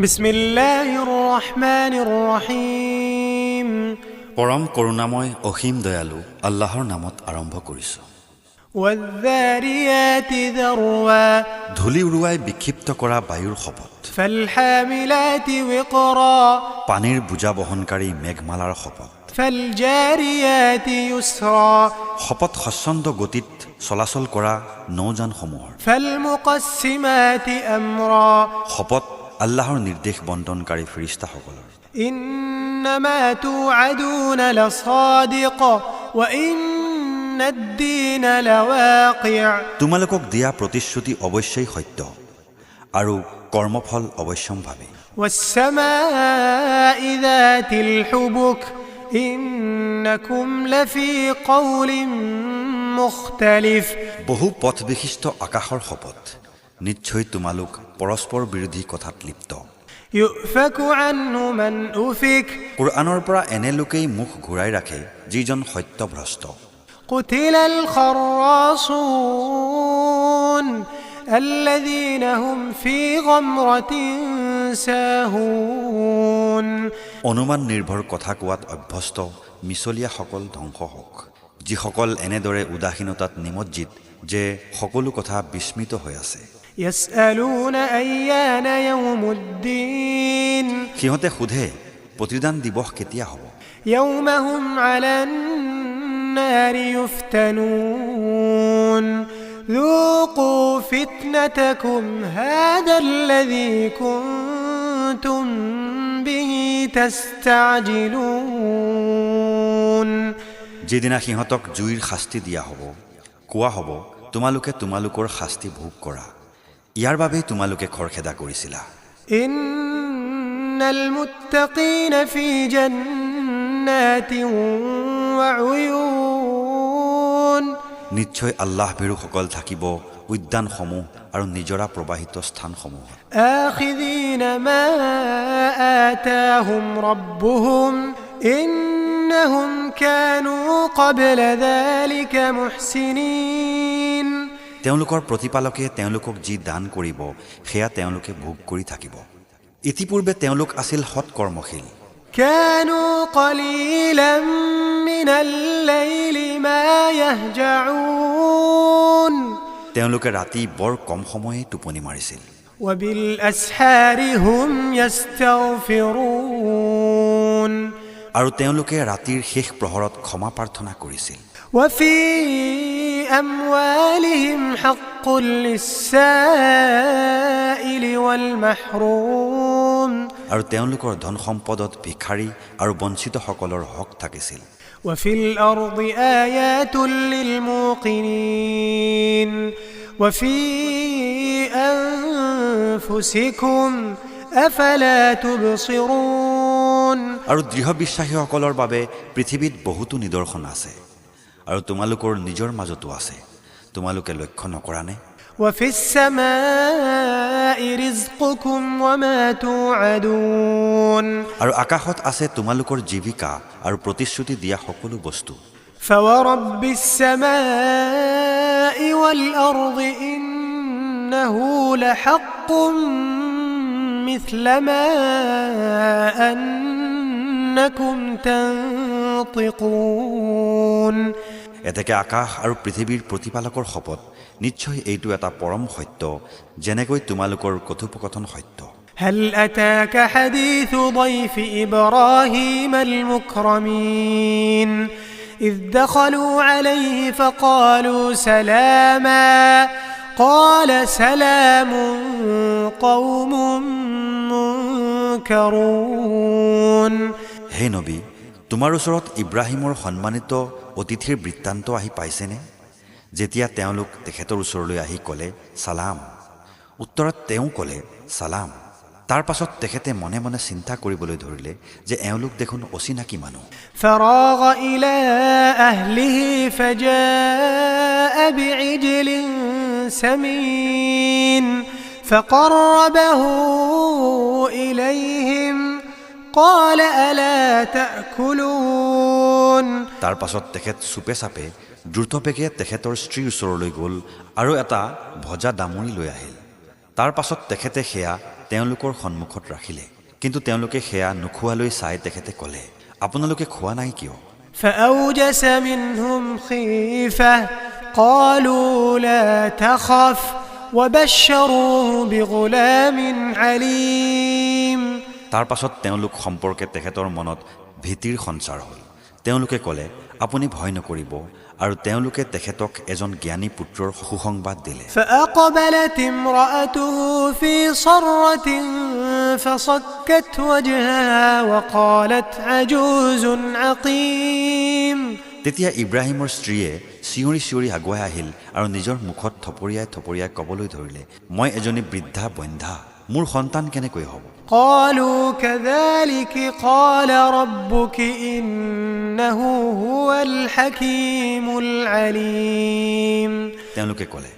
বিসমিল্লাহিৰ ৰহমানিৰ ৰহিম। পৰম কৰুণাময় অসীম দয়ালু আল্লাহৰ নামত আৰম্ভ কৰিছোঁ। ওয়াযাৰিয়াতি যাৰৱা ধূলি উৰুৱাই বিক্ষিপ্ত কৰা বায়ুৰ শপত, ফালহামিলাতি বিকৰা পানীৰ বোজা বহনকাৰী মেঘমালাৰ শপত, ফালজাৰিয়াতি ইউছৰা শপত স্বচ্ছন্দ গতিত চলাচল কৰা নৌযানসমূহৰ, ফালমুকাসসিমাতি আমৰা শপত আল্লাহৰ নিৰ্দেশ বণ্টনকাৰী ফিৰিষ্টাসকলৰ। ইন্নামা তুআদুনা লাসাদিক ওয়া ইন্নাদ-দীন লাৱাকি'উ তোমালোকক দিয়া প্ৰতিশ্ৰুতি অৱশ্যেই সত্য আৰু কৰ্মফল অৱশ্যম্ভাৱী। والسماء ذات الحبك إنكم لفي قول مختلف বহু পথ বিশিষ্ট আকাশৰ শপত, নিশ্চয় তোমালোক পৰস্পৰ বিৰোধী কথাত লিপ্ত। يؤفك عنه من أفك কোৰআনৰ পৰা এনে লোকেই মুখ ঘূৰাই ৰাখে যিজন সত্যভ্ৰষ্ট। قتل الخراصون الذين هم في غمرة ساهون অনুমান নিৰ্ভৰ কথা কোৱাত অভ্যস্ত মিছলীয়াসকল ধ্বংস হওক, যিসকল এনেদৰে উদাসীনতাত নিমজ্জিত যে সকলো কথা বিস্মিত হৈ আছে। يسألون أيان يوم الدين সিহঁতে সোধে প্ৰতিদান দিৱস কেতিয়া হ'ব। يوم هم على النار يفتنون ذوقوا فتنتكم هذا الذي كنتم به تستعجلون যিদিনা সিহঁতক জুইৰ শাস্তি দিয়া হ'ব, কোৱা হ'ব তোমালোকে তোমালোকৰ শাস্তি ভোগ কৰা, ইয়াৰ বাবেই তোমালোকে খৰখেদা কৰিছিলা। إن المتقين في جنات وعيون নিশ্চয় আল্লাহ ভীৰুসকল থাকিব উদ্যানসমূহ আৰু নিজৰা প্ৰবাহিত স্থানসমূহত। آخذين ما آتاهم ربهم إنهم كانوا قبل ذلك محسنين তেওঁলোকৰ প্ৰতিপালকে তেওঁলোকক যি দান কৰিব সেয়া তেওঁলোকে ভোগ কৰি থাকিব। ইতিপূৰ্বে তেওঁলোক আছিল সৎ কৰ্মশীল। كانوا قليلا من الليل ما يهجعون তেওঁলোকে ৰাতি বৰ কম সময়ে টোপনি মাৰিছিল। وبالأسحار هم يستغفرون আৰু তেওঁলোকে ৰাতিৰ শেষ প্ৰহৰত ক্ষমা প্ৰাৰ্থনা কৰিছিল। وفي أموالهم حق للسائل والمحروم আৰু তেওঁলোকৰ ধন সম্পদত ভিখাৰী আৰু বঞ্চিতসকলৰ হক থাকিছিল। وفي الأرض آيات للموقنين وفي أنفسكم أفلا تبصرون আৰু দৃঢ় বিশ্বাসীসকলৰ বাবে পৃথিৱীত বহুতো নিদৰ্শন আছে আৰু তোমালোকৰ নিজৰ মাজতো আছে, তোমালোকে লক্ষ্য নকৰানে? وفي السماء رزقكم وما توعدون আৰু আকাশত আছে তোমালোকৰ জীৱিকা আৰু প্ৰতিশ্ৰুতি দিয়া সকলো বস্তু। فورب السماء والأرض إنه لحق مثل ما أنكم تنطقون এতেকে আকাশ আৰু পৃথিৱীৰ প্ৰতিপালকৰ শপত, নিশ্চয় এইটো এটা পৰম সত্য যেনেকৈ তোমালোকৰ কথোপকথন সত্য। هل أتاك حديث ضيف إبراهيم المكرمين إذ دخلوا عليه فقالوا سلاما قال سلام قوم منكرون হে নবী, তোমাৰ ওচৰত ইব্ৰাহিমৰ সন্মানিত অতিথিৰ বৃত্তান্ত আহি পাইছেনে? যেতিয়া তেওঁলোক তেখেতৰ ওচৰলৈ আহি ক'লে সালাম, উত্তৰত তেওঁ ক'লে সালাম। তাৰ পাছত তেখেতে মনে মনে চিন্তা কৰিবলৈ ধৰিলে যে এওঁলোক দেখোন অচিনাকি মানুহ। فراغ إلى أهله فجاء بعجل سمين فقربه إليهم قال ألا تأكلون তাৰ পাছত তেখেত চুপে চাপে দ্ৰুতবেগে তেখেতৰ স্ত্ৰীৰ ওচৰলৈ গ'ল আৰু এটা ভজা ডামুৰি লৈ আহিল। তাৰ পাছত তেখেতে সেয়া তেওঁলোকৰ সন্মুখত ৰাখিলে কিন্তু তেওঁলোকে সেয়া নোখোৱালৈ চাই তেখেতে ক'লে আপোনালোকে খোৱা নাই কিয় فأوجس منهم خيفة قالوا لا تخف وبشروه بغلام عليم তাৰ পাছত তেওঁলোক সম্পৰ্কে তেখেতৰ মনত ভীতিৰ সঞ্চাৰ হ'ল তেওঁলোকে ক'লে আপুনি ভয় নকৰিব আৰু তেওঁলোকে তেখেতক এজন জ্ঞানী পুত্ৰৰ সুসংবাদ দিলে فأقبلت امرأته في صرة فصكت وجهها وقالت عجوز عقيم তেতিয়া ইব্ৰাহিমৰ স্ত্ৰীয়ে চিঞৰি চিঞৰি আগুৱাই আহিল আৰু নিজৰ মুখত থপৰিয়াই ক'বলৈ ধৰিলে মই এজনী বৃদ্ধা বন্ধ্যা মোৰ সন্তান কেনেকৈ হ'ব قالوا كذلك قال ربك إنه هو الحكيم العليم তেওঁলোকে ক'লে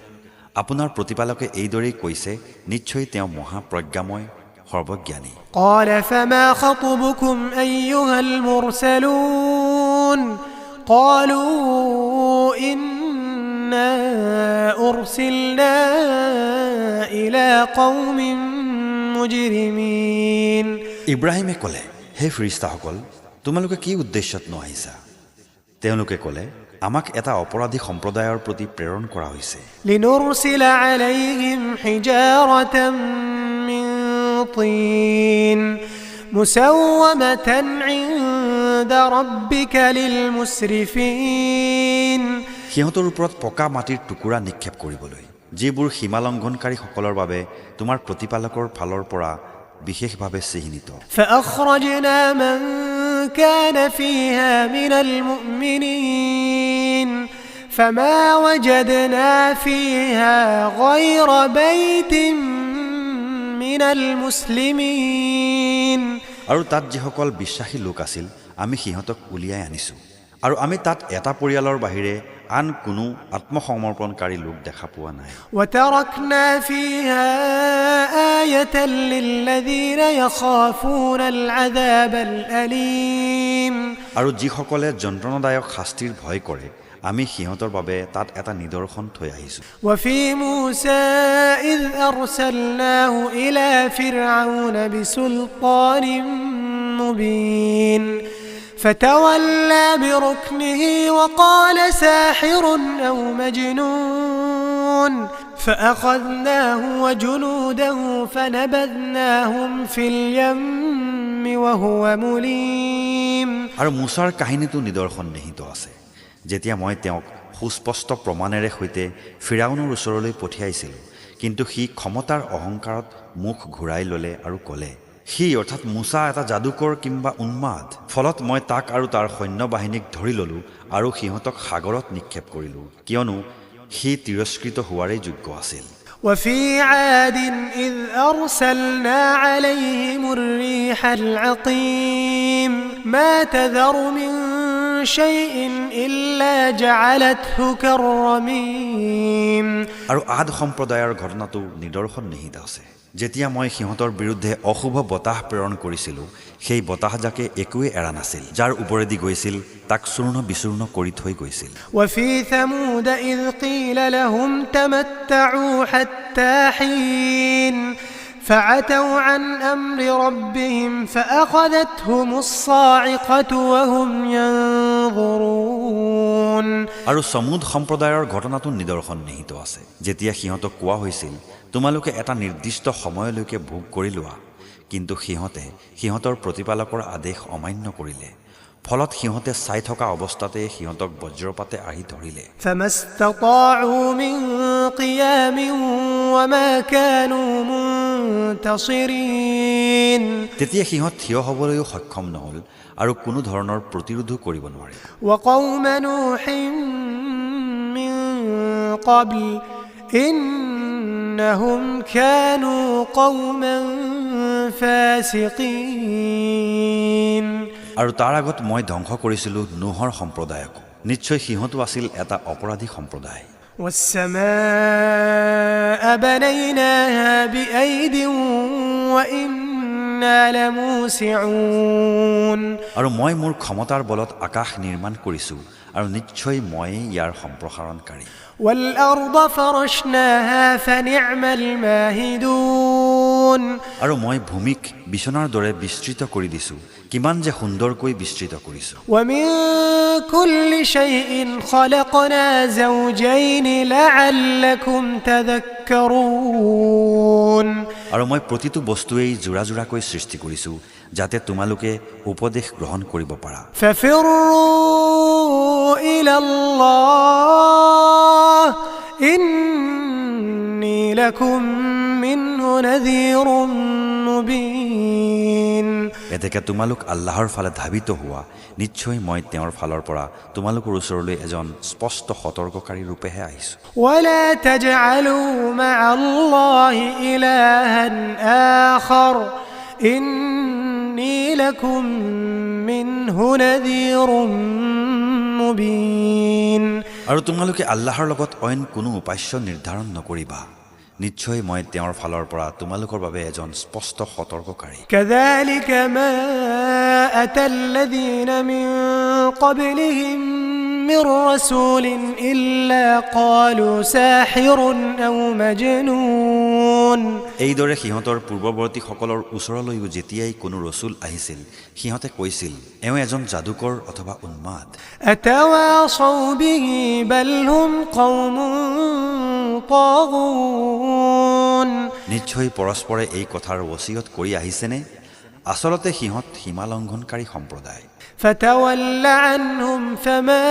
আপোনাৰ প্ৰতিপালকে এইদৰেই কৈছে নিশ্চয় তেওঁ মহাপ্ৰজ্ঞাময় সৰ্বজ্ঞানী قال فما خطبكم أيها المرسلون قالوا إنا أرسلنا إلى قوم مجرمين ইব্ৰাহিমে ক'লে হে ফৰিস্তাসকল তোমালোকে কি উদ্দেশ্যত আহিছা তেওঁলোকে ক'লে আমাক এটা অপৰাধী সম্প্ৰদায়ৰ প্ৰতি প্ৰেৰণ কৰা হৈছে لنرسل عليهم حجارة من طين مسومة عند ربك للمسرفين সিহঁতৰ ওপৰত পকা মাটিৰ টুকুৰা নিক্ষেপ কৰিবলৈ যিবোৰ সীমালংঘনকাৰীসকলৰ বাবে তোমাৰ প্ৰতিপালকৰ ফালৰ পৰা বিশেষভাৱে চিহ্নিত فأخرجنا من كان فيها من المؤمنين فما وجدنا فيها غير بيت من المسلمين আৰু তাত যিসকল বিশ্বাসী লোক আছিল আমি সিহঁতক উলিয়াই আনিছোঁ আৰু আমি তাত এটা পৰিয়ালৰ বাহিৰে আন কোনো আত্মসমৰ্পণকাৰী লোক দেখা পোৱা নাই وتركنا فيها آية للذين يخافون العذاب الأليم আৰু যিসকলে যন্ত্ৰণাদায়ক শাস্তিৰ ভয় কৰে আমি সিহঁতৰ বাবে তাত এটা নিদৰ্শন থৈ আহিছোঁ وفي موسى إذ أرسلناه إلى فرعون بسلطان مبين فتولى بركنه وقال ساحر أو مجنون فأخذناه وجنوده فنبذناهم في اليم وهو مليم আৰু মুছাৰ কাহিনীটো নিদৰ্শন নিহিত আছে যেতিয়া মই তেওঁক সুস্পষ্ট প্ৰমাণেৰে সৈতে ফিৰাউনৰ ওচৰলৈ পঠিয়াইছিলোঁ কিন্তু সি ক্ষমতাৰ অহংকাৰত মুখ ঘূৰাই ল'লে আৰু ক'লে সি অৰ্থাৎ মুছা এটা যাদুকৰ কিম্বা উন্মাদ ফলত মই তাক আৰু তাৰ সৈন্যবাহিনীক ধৰি ল'লোঁ আৰু সিহঁতক সাগৰত নিক্ষেপ কৰিলোঁ কিয়নো সি তিৰস্কৃত হোৱাৰেই যোগ্য আছিল وفي عاد إذ أرسلنا عليهم الريح العقيم ما تذر من شيء إلا جعلته كالرميم আৰু আদ সম্প্ৰদায়ৰ ঘটনাটো নিদৰ্শন নিহিত আছে যেতিয়া মই সিহঁতৰ বিৰুদ্ধে অশুভ বতাহ প্ৰেৰণ কৰিছিলোঁ সেই বতাহজাকে একোৱে এৰা নাছিল যাৰ ওপৰেদি গৈছিল তাক চূৰ্ণ বিচূৰ্ণ কৰি থৈ গৈছিল وفي ثمود إذ قيل لهم تمتعوا حتى حين فعتوا عن أمر ربهم فأخذتهم الصاعقة وهم ينظرون আৰু সমুদ সম্প্ৰদায়ৰ ঘটনাটো নিদৰ্শন নিহিত আছে যেতিয়া সিহঁতক কোৱা হৈছিল তোমালোকে এটা নিৰ্দিষ্ট সময়লৈকে ভোগ কৰি লোৱা কিন্তু সিহঁতে সিহঁতৰ প্ৰতিপালকৰ আদেশ অমান্য কৰিলে ফলত সিহঁতে চাই থকা অৱস্থাতে সিহঁতক বজ্ৰপাতে আহি ধৰিলে فما استطاعوا من قيام وما كانوا منتصرين তেতিয়া সিহঁত থিয় হ'বলৈও সক্ষম নহ'ল আৰু কোনো ধৰণৰ প্ৰতিৰোধো কৰিব নোৱাৰে وقوم نوح من قبل إنهم كانوا قوما فاسقين আৰু তাৰ আগত মই ধ্বংস কৰিছিলোঁ নোহৰ সম্প্ৰদায়ক নিশ্চয় সিহঁতো আছিল এটা অপৰাধী সম্প্ৰদায় والسماء بنيناها بأيد وإنا لموسعون আৰু মই মোৰ ক্ষমতাৰ বলত আকাশ নিৰ্মাণ কৰিছোঁ আৰু নিশ্চয় মই ইয়াৰ সম্প্ৰসাৰণকাৰী والأرض فرشناها فنعم الماهدون আৰু মই ভূমিক বিছনাৰ দৰে বিস্তৃত কৰি দিছোঁ কিমান যে সুন্দৰকৈ বিস্তৃত কৰিছোঁ ومن كل شيء خلقنا زوجين لعلكم تذكرون আৰু মই প্ৰতিটো বস্তুৱেই জোৰা জোৰাকৈ সৃষ্টি কৰিছোঁ যাতে তোমালোকে উপদেশ গ্ৰহণ কৰিব পাৰা ففروا إلى الله إني لكم منه نذير مبين এতেকে তোমালোক আল্লাহৰ ফালে ধাবিত হোৱা নিশ্চয় মই তেওঁৰ ফালৰ পৰা তোমালোকৰ ওচৰলৈ এজন স্পষ্ট সতৰ্ককাৰী ৰূপেহে আহিছোঁ ولا تجعلوا مع الله إلها آخر إني لكم منه نذير مبين আৰু তোমালোকে আল্লাহৰ লগত অইন কোনো উপাস্য নিৰ্ধাৰণ নকৰিবা নিশ্চয় মই তেওঁৰ ফালৰ পৰা তোমালোকৰ বাবে এজন স্পষ্ট সতৰ্ককাৰী كذلك ما أتى الذين من قبلهم من رسول إلا قالوا ساحر أو مجنون এইদৰে সিহঁতৰ পূৰ্বৱৰ্তীসকলৰ ওচৰলৈও যেতিয়াই কোনো ৰসুল আহিছিল সিহঁতে কৈছিল এওঁ এজন যাদুকৰ অথবা উন্মাদ أتواصوا به بل هم قوم طاغون নিশ্চয় পৰস্পৰে এই কথাৰ ওসিয়ত কৰি আহিছেনে আচলতে সিহঁত সীমালংঘনকাৰী সম্প্ৰদায় فتول عنهم فما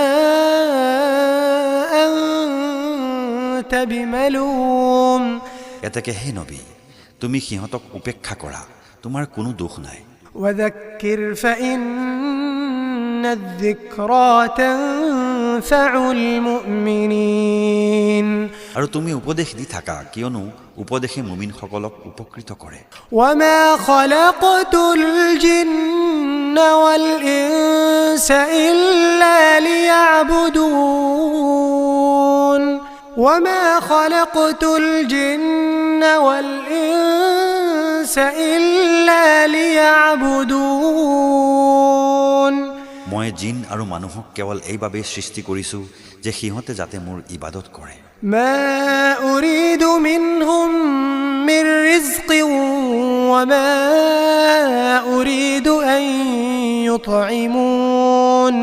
أنت بملوم এতেকে হে নবী তুমি সিহঁতক উপেক্ষা কৰা তোমাৰ কোনো দোষ নাই وذكر فإن الذكرى تنفع المؤمنين আৰু তুমি উপদেশ দি থাকা কিয়নো উপদেশে মুমিনসকলক উপকৃত কৰে وما خلقت الجن والإنس إلا ليعبدون وما خلقت الجن والإنس إلا ليعبدون মই জিন আৰু মানুহক কেৱল এইবাবেই সৃষ্টি কৰিছোঁ যে সিহঁতে যাতে মোৰ ইবাদত কৰে ما أريد منهم من رزق وما أريد أن يطعمون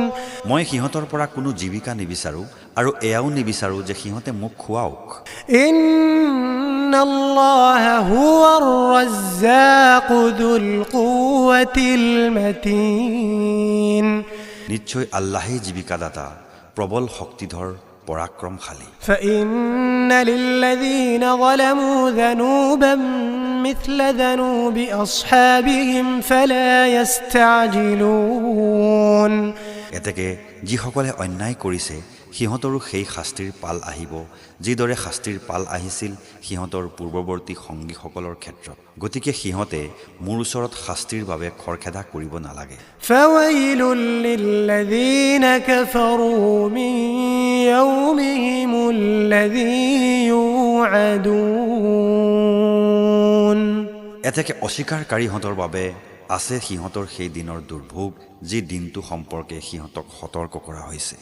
মই সিহঁতৰ পৰা কোনো জীৱিকা নিবিচাৰোঁ আৰু এয়াও নিবিচাৰোঁ যে সিহঁতে মোক খুৱাওক إن الله هو الرزاق ذو القوة المتين নিশ্চয় আল্লাহেই জীৱিকাদাতা প্ৰবল শক্তিধৰ পৰাক্ৰমশালী فإن للذين ظلموا ذنوبا مثل ذنوب أصحابهم فلا يستعجلون এতেকে যিসকলে অন্যায় কৰিছে সিহঁতৰো সেই শাস্তিৰ পাল আহিব যিদৰে শাস্তিৰ পাল আহিছিল সিহঁতৰ পূৰ্বৱৰ্তী সংগীসকলৰ ক্ষেত্ৰত গতিকে সিহঁতে মোৰ ওচৰত শাস্তিৰ বাবে খৰখেদা কৰিব নালাগে فويل للذين كفروا من يومهم الذي يوعدون এতেকে অস্বীকাৰকাৰীহঁতৰ বাবে আছে সিহঁতৰ সেই দিনৰ দুৰ্ভোগ যি দিনটো সম্পৰ্কে সিহঁতক সতৰ্ক কৰা হৈছে